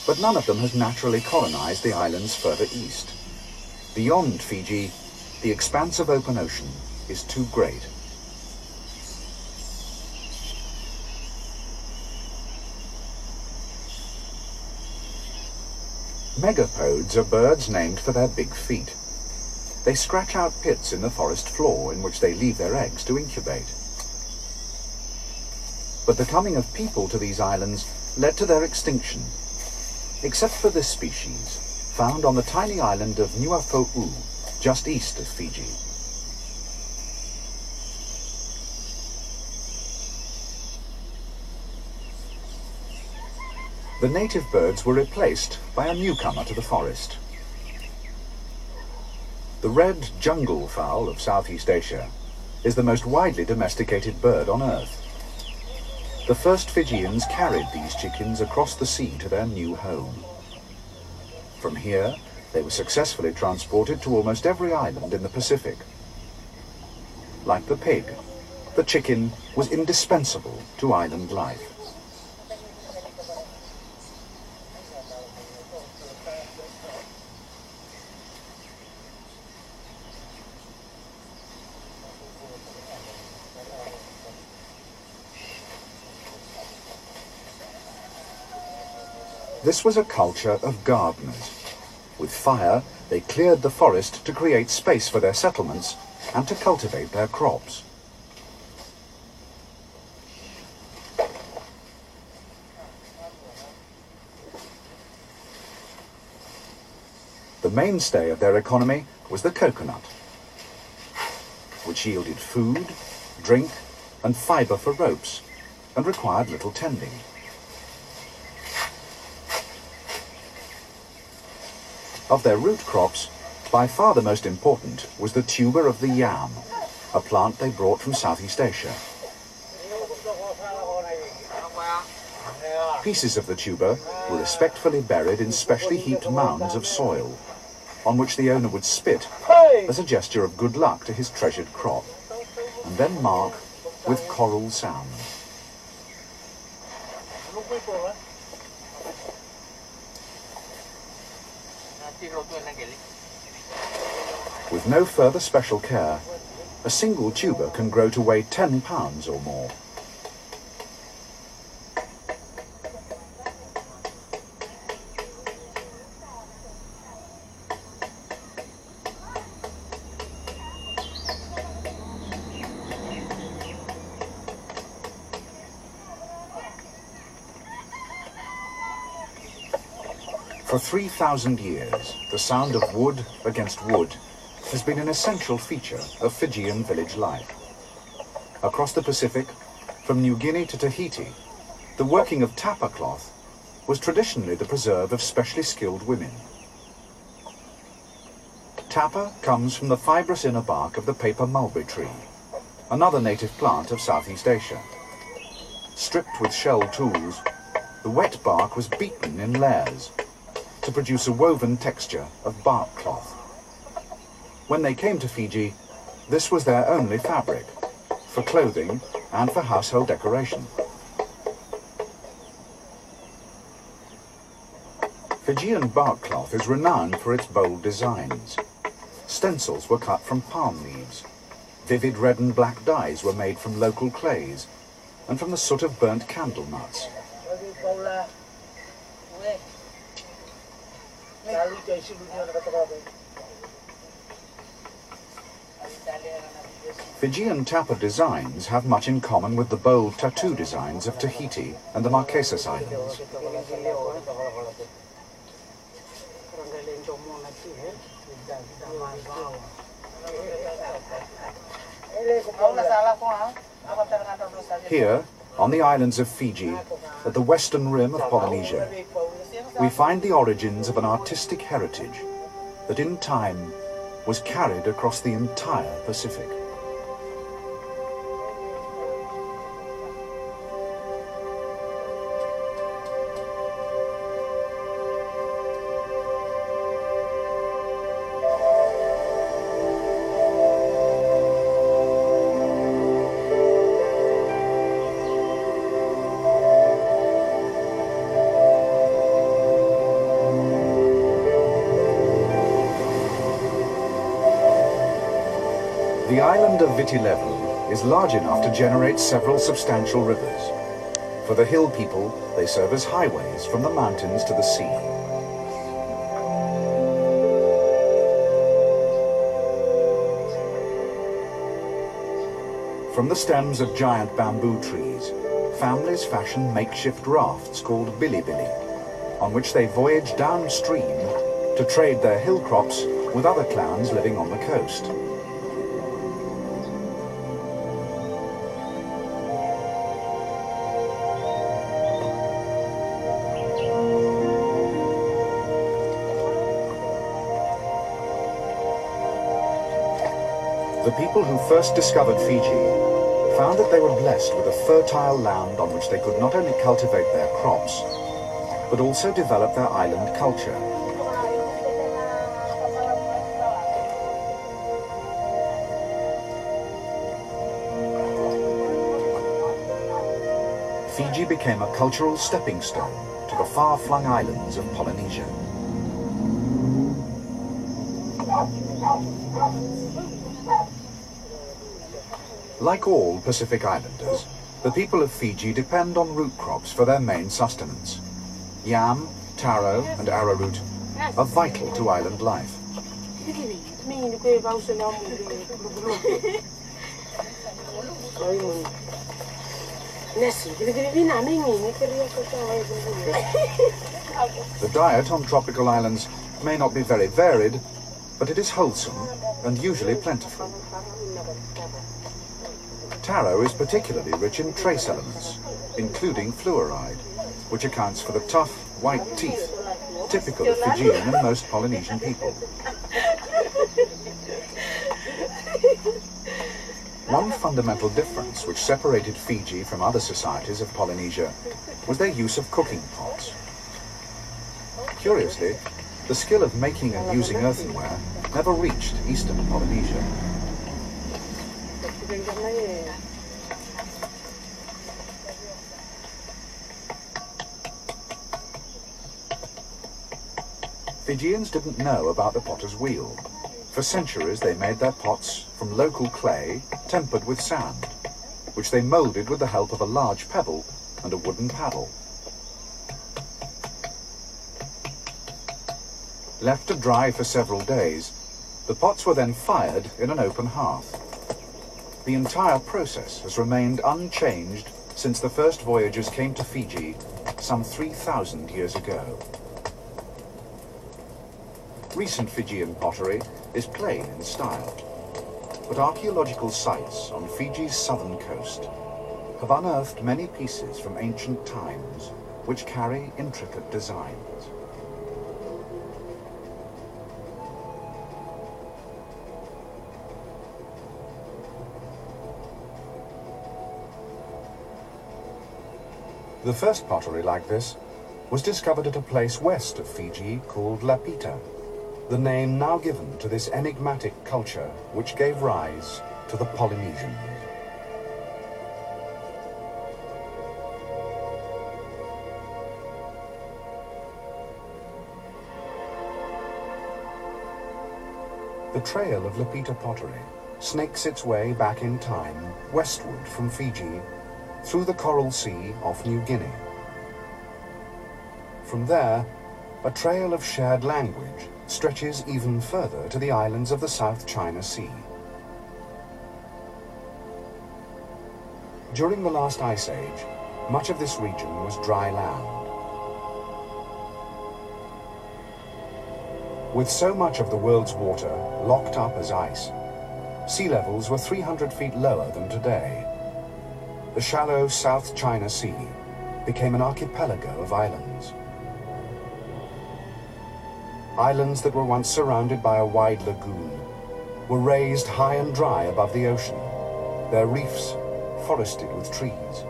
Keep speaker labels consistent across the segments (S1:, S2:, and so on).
S1: but none of them has naturally colonized the islands further east. Beyond Fiji, the expanse of open ocean is too great. Megapodes are birds named for their big feet. They scratch out pits in the forest floor in which they leave their eggs to incubate. But the coming of people to these islands led to their extinction, except for this species, found on the tiny island of Nuafo'u, just east of Fiji. The native birds were replaced by a newcomer to the forest. The red jungle fowl of Southeast Asia is the most widely domesticated bird on Earth. The first Fijians carried these chickens across the sea to their new home. From here, they were successfully transported to almost every island in the Pacific. Like the pig, the chicken was indispensable to island life. This was a culture of gardeners. With fire, they cleared the forest to create space for their settlements and to cultivate their crops. The mainstay of their economy was the coconut, which yielded food, drink, and fiber for ropes, and required little tending. Of their root crops, by far the most important was the tuber of the yam, a plant they brought from Southeast Asia. Pieces of the tuber were respectfully buried in specially heaped mounds of soil, on which the owner would spit as a gesture of good luck to his treasured crop, and then mark with choral sound. With no further special care, a single tuber can grow to weigh 10 pounds or more. For 3,000 years, the sound of wood against wood has been an essential feature of Fijian village life. Across the Pacific, from New Guinea to Tahiti, the working of tapa cloth was traditionally the preserve of specially skilled women. Tapa comes from the fibrous inner bark of the paper mulberry tree, another native plant of Southeast Asia. Stripped with shell tools, the wet bark was beaten in layers to produce a woven texture of bark cloth. When they came to Fiji, this was their only fabric, for clothing and for household decoration. Fijian bark cloth is renowned for its bold designs. Stencils were cut from palm leaves. Vivid red and black dyes were made from local clays and from the soot of burnt candle nuts. Fijian tapa designs have much in common with the bold tattoo designs of Tahiti and the Marquesas Islands. Here, on the islands of Fiji, at the western rim of Polynesia, we find the origins of an artistic heritage that in time was carried across the entire Pacific. The island of Viti Levu is large enough to generate several substantial rivers. For the hill people, they serve as highways from the mountains to the sea. From the stems of giant bamboo trees, families fashion makeshift rafts called bilibili, on which they voyage downstream to trade their hill crops with other clans living on the coast. The people who first discovered Fiji found that they were blessed with a fertile land on which they could not only cultivate their crops, but also develop their island culture. Fiji became a cultural stepping stone to the far-flung islands of Polynesia. Like all Pacific Islanders, the people of Fiji depend on root crops for their main sustenance. Yam, taro and arrowroot are vital to island life. The diet on tropical islands may not be very varied, but it is wholesome and usually plentiful. Taro is particularly rich in trace elements, including fluoride, which accounts for the tough, white teeth typical of Fijian and most Polynesian people. One fundamental difference which separated Fiji from other societies of Polynesia was their use of cooking pots. Curiously, the skill of making and using earthenware never reached eastern Polynesia. Fijians didn't know about the potter's wheel. For centuries they made their pots from local clay tempered with sand, which they moulded with the help of a large pebble and a wooden paddle. Left to dry for several days, the pots were then fired in an open hearth. The entire process has remained unchanged since the first voyagers came to Fiji some 3,000 years ago. Recent Fijian pottery is plain in style, but archaeological sites on Fiji's southern coast have unearthed many pieces from ancient times which carry intricate designs. The first pottery like this was discovered at a place west of Fiji called Lapita, the name now given to this enigmatic culture which gave rise to the Polynesians. The trail of Lapita pottery snakes its way back in time westward from Fiji through the Coral Sea off New Guinea. From there, a trail of shared language stretches even further to the islands of the South China Sea. During the last ice age, much of this region was dry land. With so much of the world's water locked up as ice, sea levels were 300 feet lower than today. The shallow South China Sea became an archipelago of islands. Islands that were once surrounded by a wide lagoon were raised high and dry above the ocean, their reefs forested with trees.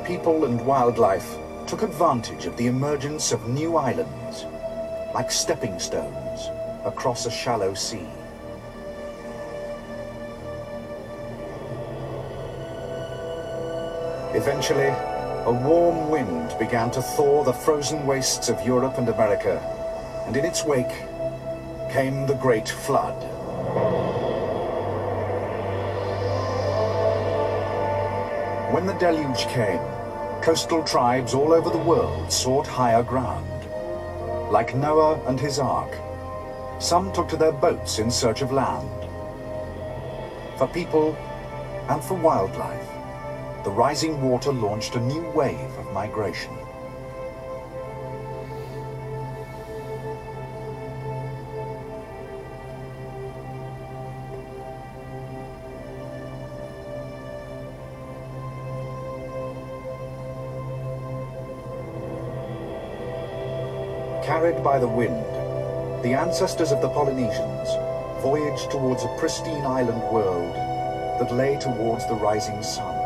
S1: People and wildlife took advantage of the emergence of new islands, like stepping stones across a shallow sea. Eventually, a warm wind began to thaw the frozen wastes of Europe and America, and in its wake came the Great Flood. When the deluge came, coastal tribes all over the world sought higher ground. Like Noah and his ark, some took to their boats in search of land. For people and for wildlife, the rising water launched a new wave of migration. Carried by the wind, the ancestors of the Polynesians voyaged towards a pristine island world that lay towards the rising sun.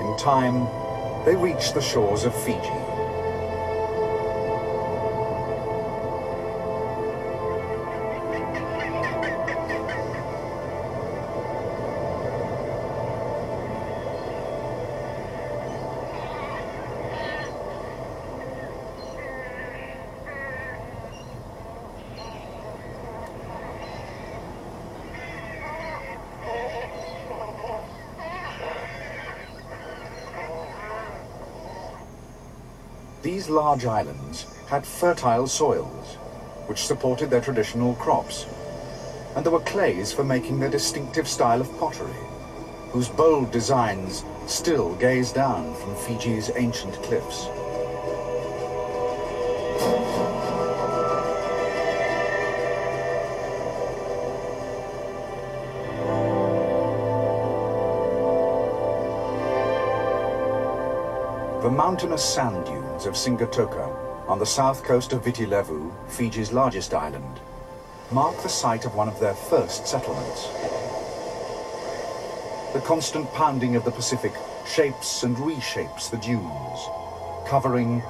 S1: In time, they reached the shores of Fiji. These large islands had fertile soils, which supported their traditional crops, and there were clays for making their distinctive style of pottery, whose bold designs still gaze down from Fiji's ancient cliffs. The mountainous sand dunes of Sigatoka on the south coast of Viti Levu, Fiji's largest island, mark the site of one of their first settlements. The constant pounding of the Pacific shapes and reshapes the dunes, covering,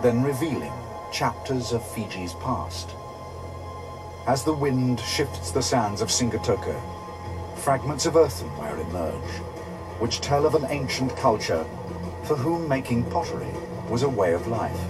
S1: then revealing chapters of Fiji's past. As the wind shifts the sands of Sigatoka, fragments of earthenware emerge, which tell of an ancient culture for whom making pottery was a way of life.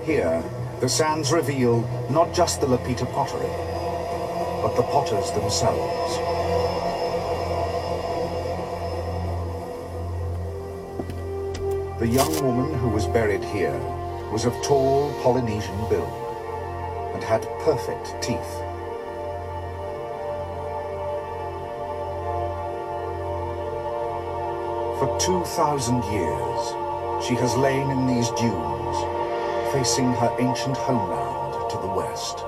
S1: Here, the sands reveal not just the Lapita pottery, but the potters themselves. The young woman who was buried here was of tall Polynesian build and had perfect teeth. For 2,000 years, she has lain in these dunes, facing her ancient homeland to the west.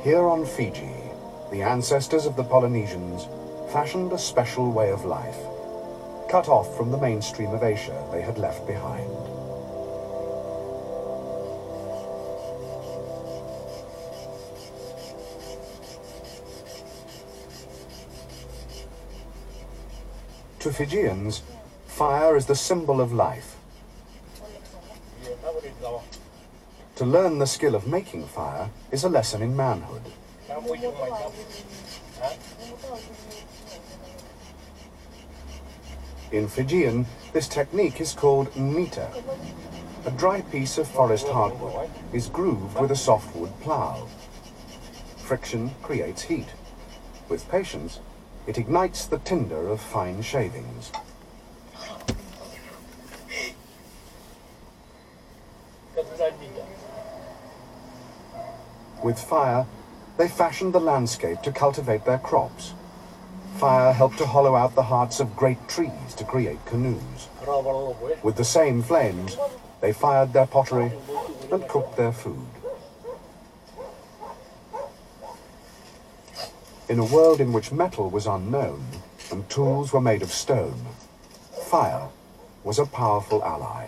S1: Here on Fiji, the ancestors of the Polynesians fashioned a special way of life, cut off from the mainstream of Asia they had left behind. To Fijians, fire is the symbol of life. To learn the skill of making fire is a lesson in manhood. In Fijian, this technique is called mita. A dry piece of forest hardwood is grooved with a softwood plough. Friction creates heat. With patience, it ignites the tinder of fine shavings. With fire, they fashioned the landscape to cultivate their crops. Fire helped to hollow out the hearts of great trees to create canoes. With the same flames, they fired their pottery and cooked their food. In a world in which metal was unknown and tools were made of stone, fire was a powerful ally.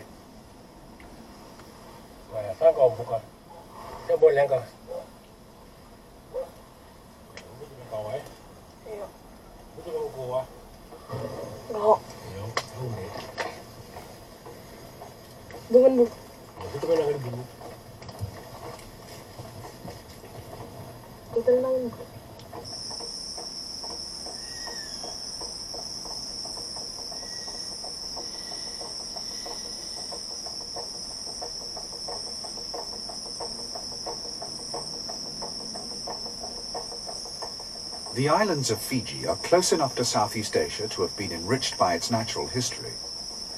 S1: The islands of Fiji are close enough to Southeast Asia to have been enriched by its natural history,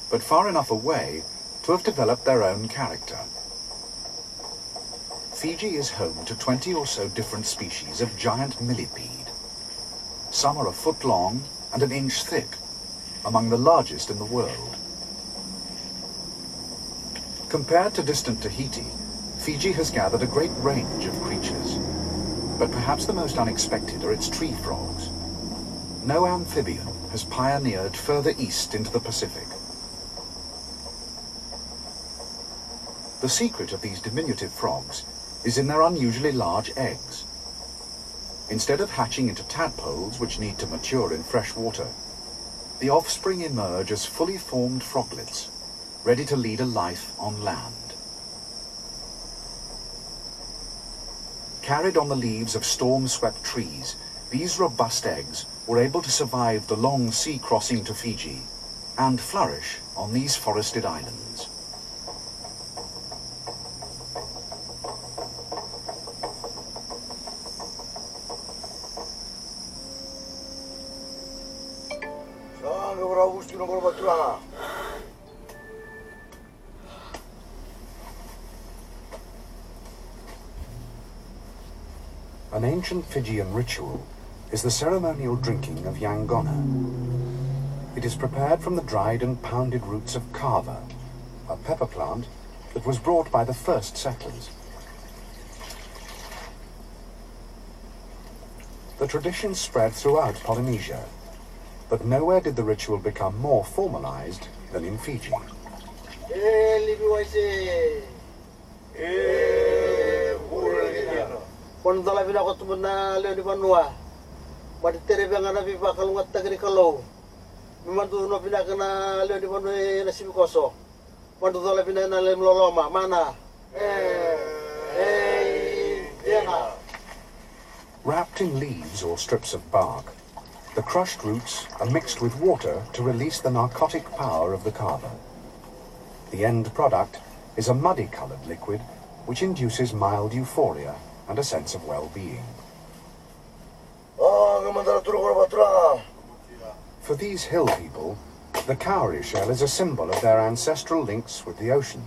S1: but far enough away to have developed their own character. Fiji is home to 20 or so different species of giant millipede. Some are a foot long and an inch thick, among the largest in the world. Compared to distant Tahiti, Fiji has gathered a great range of creatures. But perhaps the most unexpected are its tree frogs. No amphibian has pioneered further east into the Pacific. The secret of these diminutive frogs is in their unusually large eggs. Instead of hatching into tadpoles which need to mature in fresh water, the offspring emerge as fully formed froglets, ready to lead a life on land. Carried on the leaves of storm-swept trees, these robust eggs were able to survive the long sea crossing to Fiji and flourish on these forested islands. An ancient Fijian ritual is the ceremonial drinking of yangona. It is prepared from the dried and pounded roots of kava, a pepper plant that was brought by the first settlers. The tradition spread throughout Polynesia, but nowhere did the ritual become more formalized than in Fiji.
S2: Pondala vina ko tumana leo di Vanua. Mati tere benga na viva kalungat tagri kalau. Mimandu no vina kana leo di Vanua na sibikoso. Mandu dala vina na lem loloma mana.
S1: Wrapped in leaves or strips of bark, the crushed roots are mixed with water to release the narcotic power of the kava. The end product is a muddy-colored liquid which induces mild euphoria and a sense of well-being. For these hill people, the cowrie shell is a symbol of their ancestral links with the ocean.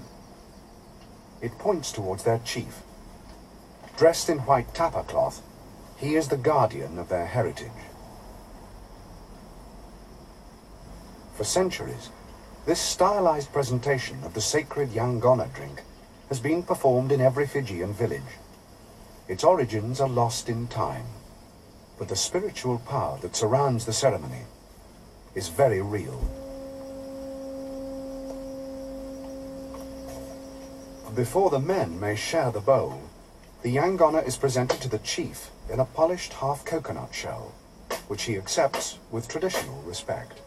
S1: It points towards their chief. Dressed in white tapa cloth, he is the guardian of their heritage. For centuries, this stylized presentation of the sacred yangona drink has been performed in every Fijian village. Its origins are lost in time, but the spiritual power that surrounds the ceremony is very real. Before the men may share the bowl, the yangona is presented to the chief in a polished half-coconut shell, which he accepts with traditional respect.